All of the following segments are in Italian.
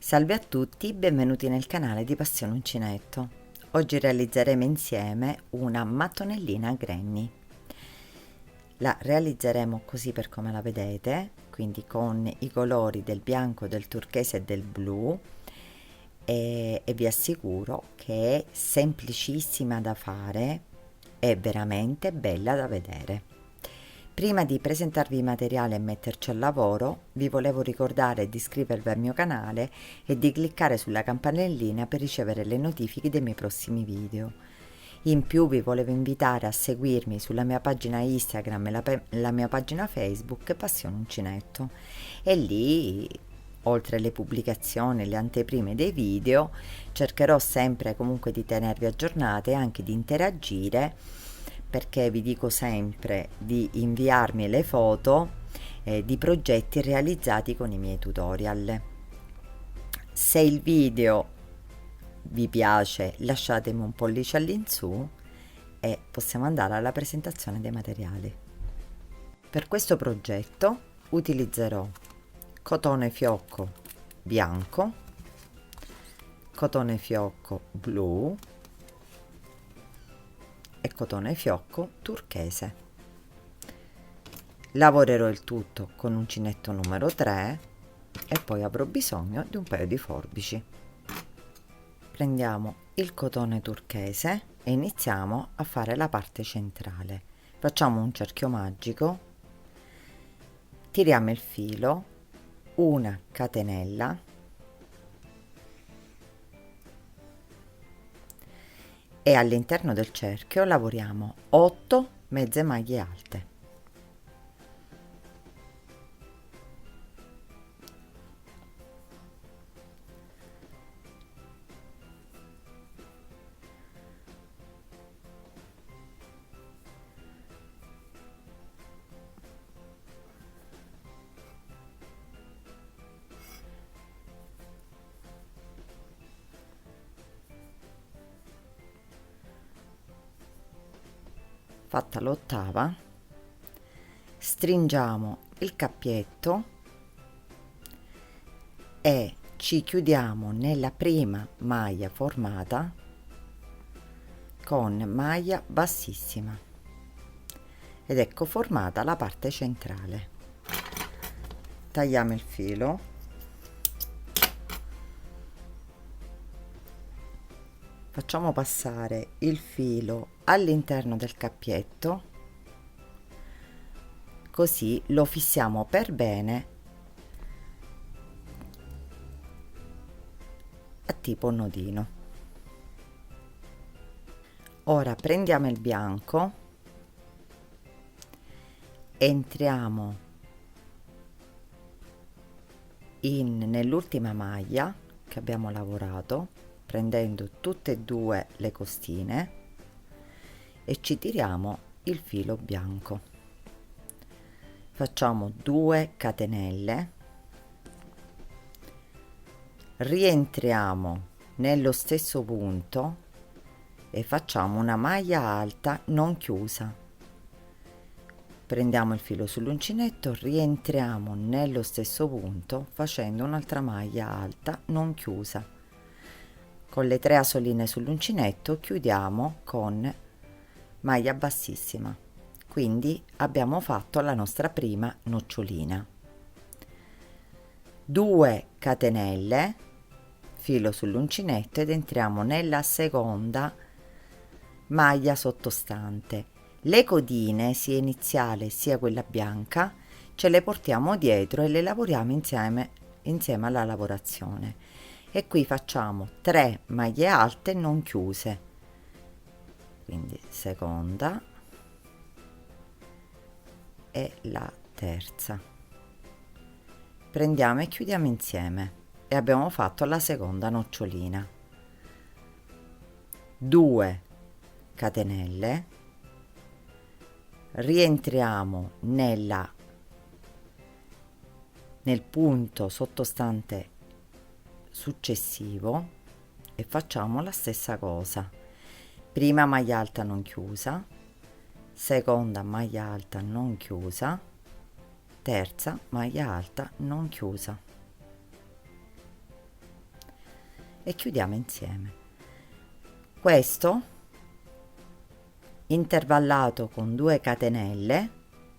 Salve a tutti, benvenuti nel canale di Passione Uncinetto. Oggi realizzeremo insieme una mattonellina Granny. La realizzeremo così per come la vedete, quindi con i colori del bianco, del turchese e del blu e vi assicuro che è semplicissima da fare e veramente bella da vedere. Prima di presentarvi i materiali e metterci al lavoro, vi volevo ricordare di iscrivervi al mio canale e di cliccare sulla campanellina per ricevere le notifiche dei miei prossimi video. In più vi volevo invitare a seguirmi sulla mia pagina Instagram e la mia pagina Facebook Passione Uncinetto e lì, oltre alle pubblicazioni e le anteprime dei video, cercherò sempre comunque di tenervi aggiornate e anche di interagire, perché vi dico sempre di inviarmi le foto di progetti realizzati con i miei tutorial. Se il video vi piace, lasciatemi un pollice all'insù e possiamo andare alla presentazione dei materiali. Per questo progetto utilizzerò cotone fiocco bianco, cotone fiocco blu e cotone fiocco turchese. Lavorerò il tutto con uncinetto numero 3 e poi avrò bisogno di un paio di forbici. Prendiamo il cotone turchese e iniziamo a fare la parte centrale. Facciamo un cerchio magico, tiriamo il filo, una catenella e all'interno del cerchio lavoriamo 8 mezze maglie alte. Fatta l'ottava, stringiamo il cappietto e ci chiudiamo nella prima maglia formata con maglia bassissima ed ecco formata la parte centrale. Tagliamo il filo, facciamo passare il filo all'interno del cappietto, così lo fissiamo per bene a tipo nodino. Ora prendiamo il bianco, entriamo nell'ultima maglia che abbiamo lavorato, prendendo tutte e due le costine e ci tiriamo il filo bianco. Facciamo 2 catenelle, rientriamo nello stesso punto e facciamo una maglia alta non chiusa. Prendiamo il filo sull'uncinetto, rientriamo nello stesso punto facendo un'altra maglia alta non chiusa. Con le 3 asoline sull'uncinetto chiudiamo con maglia bassissima. Quindi abbiamo fatto la nostra prima nocciolina. 2 catenelle, filo sull'uncinetto ed entriamo nella seconda maglia sottostante. Le codine, sia iniziale sia quella bianca, ce le portiamo dietro e le lavoriamo insieme alla lavorazione. E qui facciamo 3 maglie alte non chiuse, quindi seconda e la terza. Prendiamo e chiudiamo insieme e abbiamo fatto la seconda nocciolina. 2 catenelle, rientriamo nel punto sottostante successivo e facciamo la stessa cosa. Prima maglia alta non chiusa, seconda maglia alta non chiusa, terza maglia alta non chiusa. e chiudiamo insieme. Questo intervallato con 2 catenelle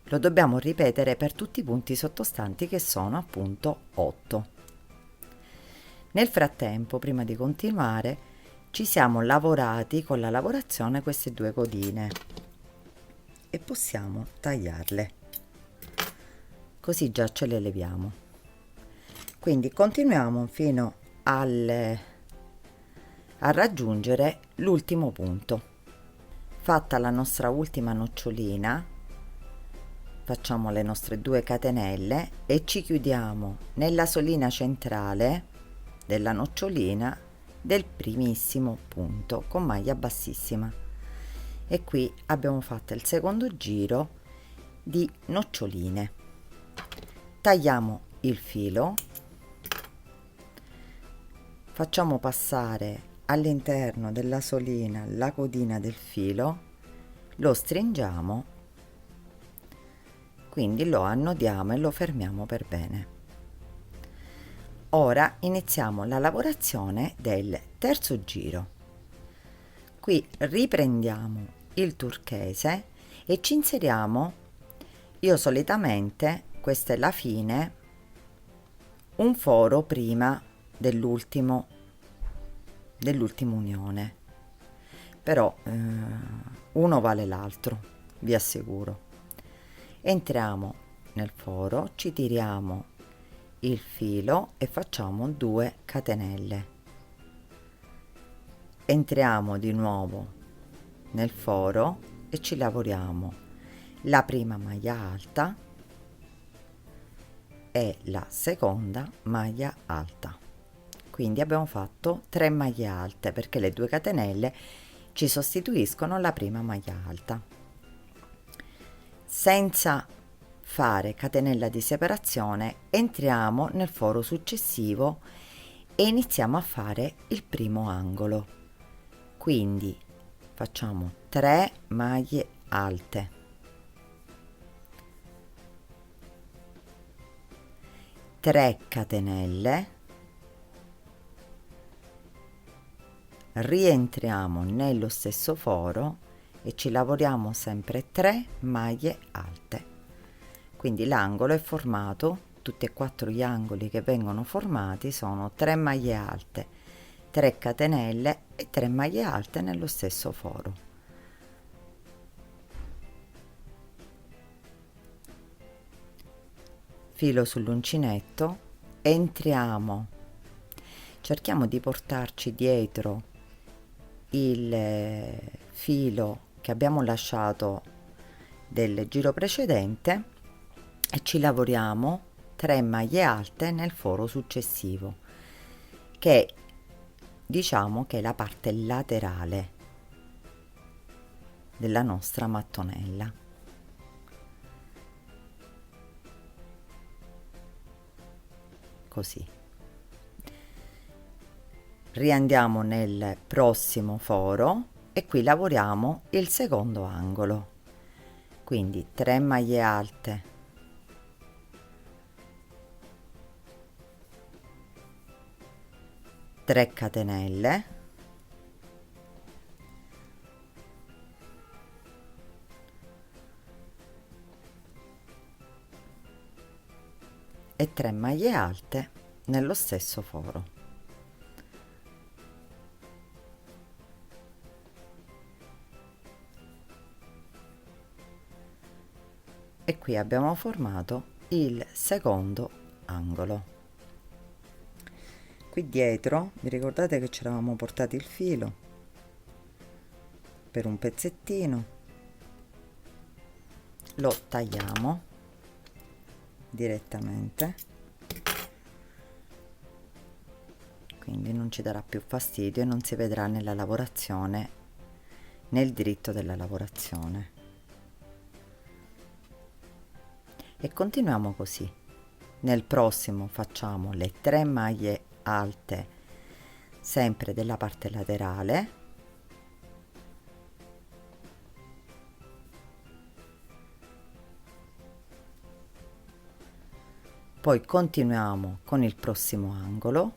lo dobbiamo ripetere per tutti i punti sottostanti, che sono appunto 8. Nel frattempo, prima di continuare, ci siamo lavorati con la lavorazione queste 2 codine e possiamo tagliarle, così già ce le leviamo. Quindi continuiamo fino a raggiungere l'ultimo punto. Fatta la nostra ultima nocciolina, facciamo le nostre 2 catenelle e ci chiudiamo nella solina centrale della nocciolina del primissimo punto con maglia bassissima, e qui abbiamo fatto il secondo giro di noccioline. Tagliamo il filo, facciamo passare all'interno della solina la codina del filo, lo stringiamo, quindi lo annodiamo e lo fermiamo per bene. Ora iniziamo la lavorazione del terzo giro. Qui riprendiamo il turchese e ci inseriamo, io solitamente, questa è la fine, un foro prima dell'ultima unione, però uno vale l'altro, vi assicuro. Entriamo nel foro, ci tiriamo il filo e facciamo 2 catenelle. Entriamo di nuovo nel foro e ci lavoriamo la prima maglia alta e la seconda maglia alta. Quindi abbiamo fatto 3 maglie alte, perché le 2 catenelle ci sostituiscono la prima maglia alta. Senza fare catenella di separazione entriamo nel foro successivo e iniziamo a fare il primo angolo. Quindi facciamo 3 maglie alte, 3 catenelle, rientriamo nello stesso foro e ci lavoriamo sempre 3 maglie alte. Quindi l'angolo è formato, tutti e 4 gli angoli che vengono formati sono 3 maglie alte, 3 catenelle e 3 maglie alte nello stesso foro. Filo sull'uncinetto, entriamo, cerchiamo di portarci dietro il filo che abbiamo lasciato del giro precedente e ci lavoriamo 3 maglie alte nel foro successivo, che diciamo che è la parte laterale della nostra mattonella. Così. Riandiamo nel prossimo foro e qui lavoriamo il secondo angolo. Quindi 3 maglie alte, 3 catenelle, e 3 maglie alte nello stesso foro. E qui abbiamo formato il secondo angolo. Qui dietro vi ricordate che ci eravamo portati il filo per un pezzettino, lo tagliamo direttamente, quindi non ci darà più fastidio e non si vedrà nella lavorazione, nel dritto della lavorazione. E continuiamo così. Nel prossimo facciamo le 3 maglie alte sempre della parte laterale, poi continuiamo con il prossimo angolo,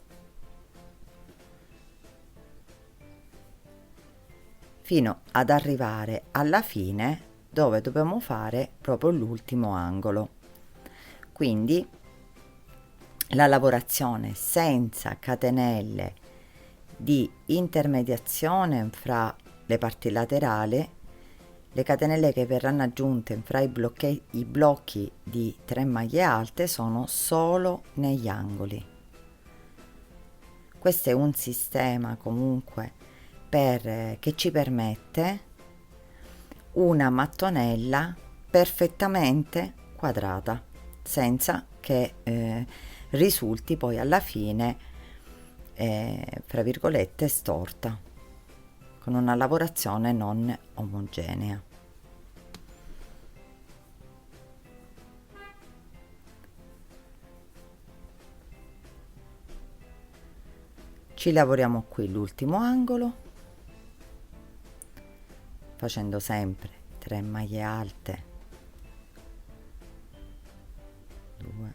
fino ad arrivare alla fine dove dobbiamo fare proprio l'ultimo angolo. Quindi la lavorazione senza catenelle di intermediazione fra le parti laterali, le catenelle che verranno aggiunte fra i blocchi di 3 maglie alte sono solo negli angoli. Questo è un sistema comunque che ci permette una mattonella perfettamente quadrata, senza che risulti poi alla fine fra virgolette storta, con una lavorazione non omogenea. Ci lavoriamo qui l'ultimo angolo, facendo sempre 3 maglie alte, 2,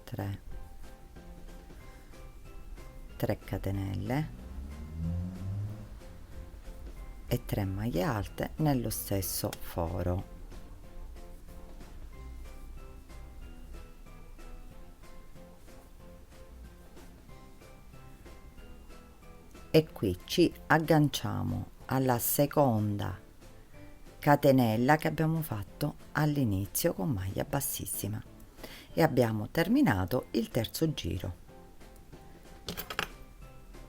3, 3 catenelle e 3 maglie alte nello stesso foro. E qui ci agganciamo alla seconda catenella che abbiamo fatto all'inizio con maglia bassissima e abbiamo terminato il terzo giro.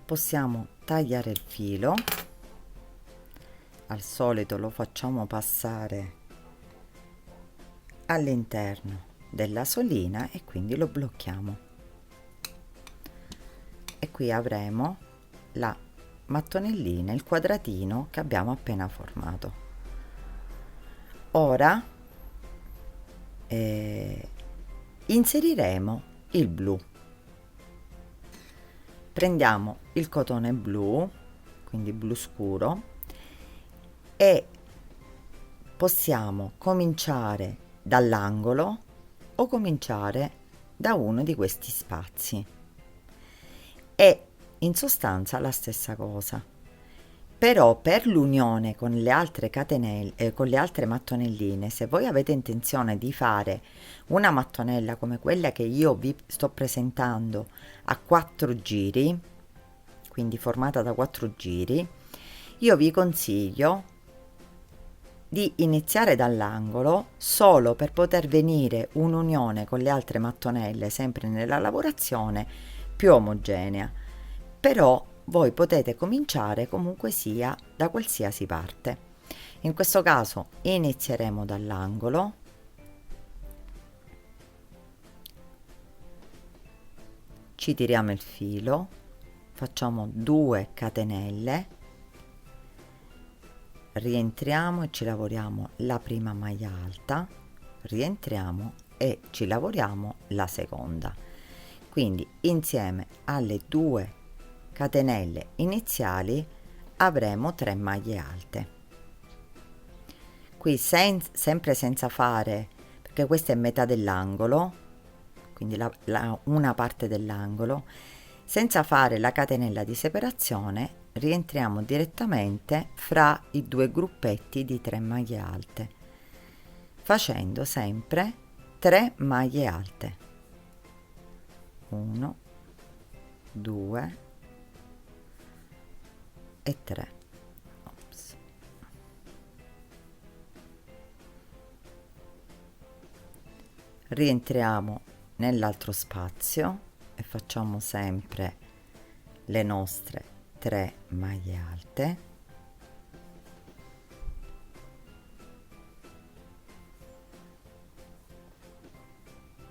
Possiamo tagliare il filo, al solito lo facciamo passare all'interno della solina e quindi lo blocchiamo, e qui avremo la mattonellina, il quadratino che abbiamo appena formato. Ora inseriremo il blu. Prendiamo il cotone blu, quindi blu scuro, e possiamo cominciare dall'angolo o cominciare da uno di questi spazi. È in sostanza la stessa cosa, però per l'unione con le altre catenelle, con le altre mattonelline, se voi avete intenzione di fare una mattonella come quella che io vi sto presentando a 4 giri, quindi formata da 4 giri, io vi consiglio di iniziare dall'angolo solo per poter venire un'unione con le altre mattonelle sempre nella lavorazione più omogenea. Però voi potete cominciare comunque sia da qualsiasi parte. In questo caso inizieremo dall'angolo, ci tiriamo il filo, facciamo 2 catenelle, rientriamo e ci lavoriamo la prima maglia alta, rientriamo e ci lavoriamo la seconda. Quindi insieme alle 2 catenelle iniziali avremo 3 maglie alte. Qui sempre senza fare, perché questa è metà dell'angolo, quindi una parte dell'angolo, senza fare la catenella di separazione rientriamo direttamente fra i 2 gruppetti di 3 maglie alte, facendo sempre 3 maglie alte. 1, 2 e 3. Ops. Rientriamo nell'altro spazio e facciamo sempre le nostre 3 maglie alte,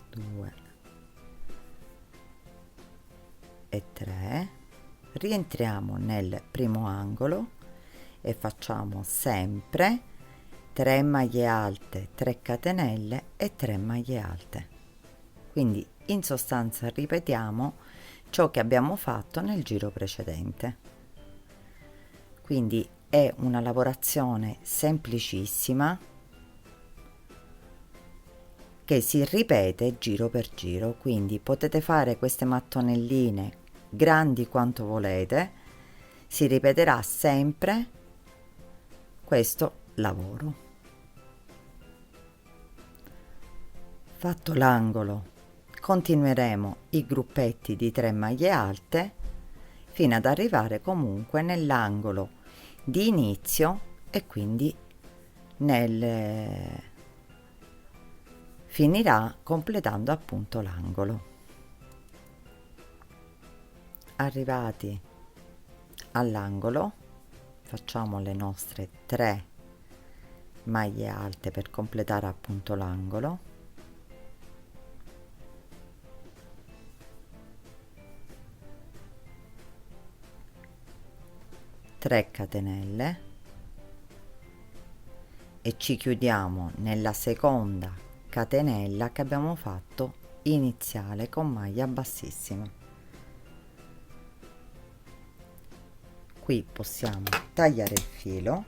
due e 3. Rientriamo nel primo angolo e facciamo sempre 3 maglie alte, 3 catenelle e 3 maglie alte. Quindi in sostanza ripetiamo ciò che abbiamo fatto nel giro precedente. Quindi è una lavorazione semplicissima che si ripete giro per giro, quindi potete fare queste mattonelline grandi quanto volete, si ripeterà sempre questo lavoro. Fatto l'angolo, continueremo i gruppetti di 3 maglie alte fino ad arrivare comunque nell'angolo di inizio e quindi finirà completando appunto l'angolo. Arrivati all'angolo facciamo le nostre 3 maglie alte per completare appunto l'angolo. Tre catenelle e ci chiudiamo nella seconda catenella che abbiamo fatto iniziale con maglia bassissima. Qui possiamo tagliare il filo,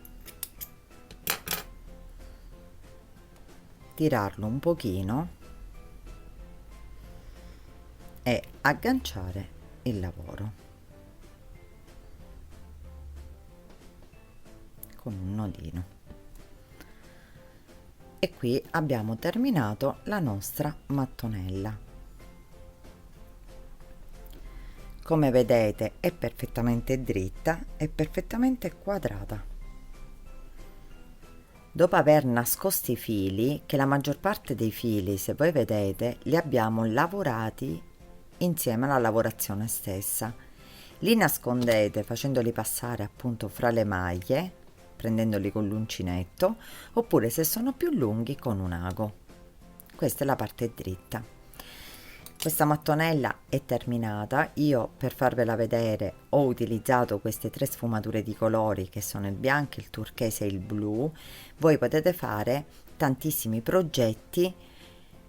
tirarlo un pochino e agganciare il lavoro con un nodino. E qui abbiamo terminato la nostra mattonella. Come vedete è perfettamente dritta e perfettamente quadrata. Dopo aver nascosto i fili, che la maggior parte dei fili, se voi vedete, li abbiamo lavorati insieme alla lavorazione stessa, li nascondete facendoli passare appunto fra le maglie, prendendoli con l'uncinetto, oppure se sono più lunghi con un ago. Questa è la parte dritta. Questa mattonella è terminata. Io, per farvela vedere, ho utilizzato queste 3 sfumature di colori che sono il bianco, il turchese e il blu. Voi potete fare tantissimi progetti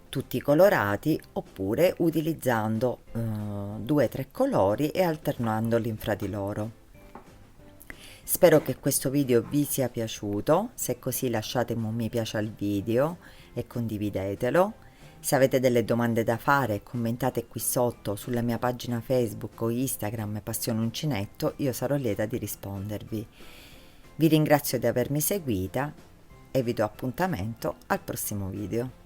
tutti colorati oppure utilizzando 2-3 colori e alternandoli fra di loro. Spero che questo video vi sia piaciuto. Se è così lasciatemi un mi piace al video e condividetelo. Se avete delle domande da fare, commentate qui sotto sulla mia pagina Facebook o Instagram Passione Uncinetto, io sarò lieta di rispondervi. Vi ringrazio di avermi seguita e vi do appuntamento al prossimo video.